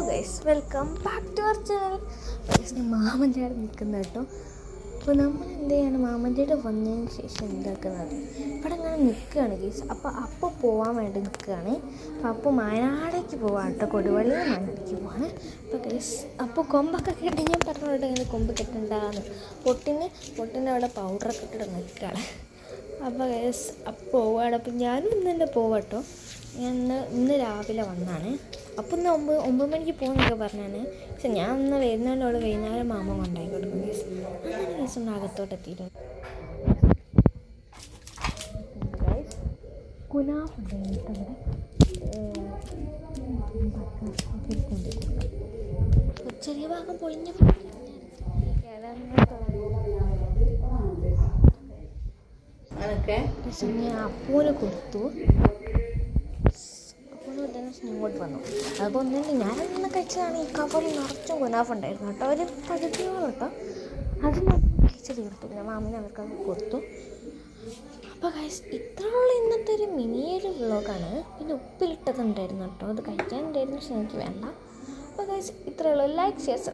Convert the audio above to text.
Guys, welcome back to our channel. Guys, ഞാൻ മാമൻ്റെ അവിടെ നിൽക്കുന്നത് കേട്ടോ. അപ്പോൾ നമ്മൾ എന്ത് ചെയ്യാണ്, മാമൻ്റെ അവിടെ വന്നതിന് ശേഷം എന്താക്കുന്നത്, ഇവിടെ അങ്ങനെ നിൽക്കുകയാണ് ഗൈസ്. അപ്പോൾ പോകാൻ വേണ്ടി നിൽക്കുകയാണ്. അപ്പോൾ വയനാടേക്ക് പോവാണ് കേട്ടോ, കൊടുവള്ളിയിൽ വയനാടേക്ക് പോവാണ്. അപ്പോൾ ഗൈസ്, അപ്പോൾ കൊമ്പൊക്കെ കെട്ടി ഞാൻ പറഞ്ഞോട്ടെ, ഇങ്ങനെ കൊമ്പ് കെട്ടണ്ടാന്ന്. പൊട്ടിൻ്റെ അവിടെ പൗഡറൊക്കെ ഇട്ടിട്ട് നിൽക്കുകയാണ്. അപ്പോൾ ഗൈസ്, അപ്പോൾ പോവുകയാണ്. അപ്പോൾ ഞാനും ഇന്ന് തന്നെ പോവാം കേട്ടോ. ഞാൻ ഇന്ന് രാവിലെ വന്നാണ്. അപ്പോൾ ഇന്ന് 9 മണിക്ക് പോകുന്നൊക്കെ പറഞ്ഞാണ്. പക്ഷെ ഞാൻ ഇന്ന് വരുന്നതിനോട് വൈകുന്നേരം മാമ കൊണ്ടായി കൊടുക്കും കേസ്. അങ്ങനെ കേസ് ഒന്ന് അകത്തോട്ട് എത്തിയിട്ടുണ്ട്. കുനാഫുണ്ട് ചെറിയ ഭാഗം പൊളിഞ്ഞ ഞാൻ അപ്പൂനെ കൊടുത്തു. ഇങ്ങോട്ട് വന്നു. അപ്പോൾ ഒന്നുമില്ല, ഞാനൊന്നും കഴിച്ചതാണ്. ഈ കവറിൽ നിറച്ചും കുനാഫ് ഉണ്ടായിരുന്നു കേട്ടോ, ഒരു പകുതിയോളം കേട്ടോ. അത് ഞാൻ കഴിച്ചത് കൊടുത്തു, ഞാൻ മാമിനെ അവർക്കൊക്കെ കൊടുത്തു. അപ്പോൾ ഗൈസ്, ഇത്രയുള്ള ഇന്നത്തെ ഒരു മിനിയൊരു വ്ളോഗാണ്. പിന്നെ ഉപ്പിലിട്ടതുണ്ടായിരുന്നു കേട്ടോ, അത് കഴിക്കാനുണ്ടായിരുന്നു, പക്ഷെ എനിക്ക് വേണ്ട. അപ്പോൾ ഗൈസ്, ഇത്രയുള്ളൂ. Like, share.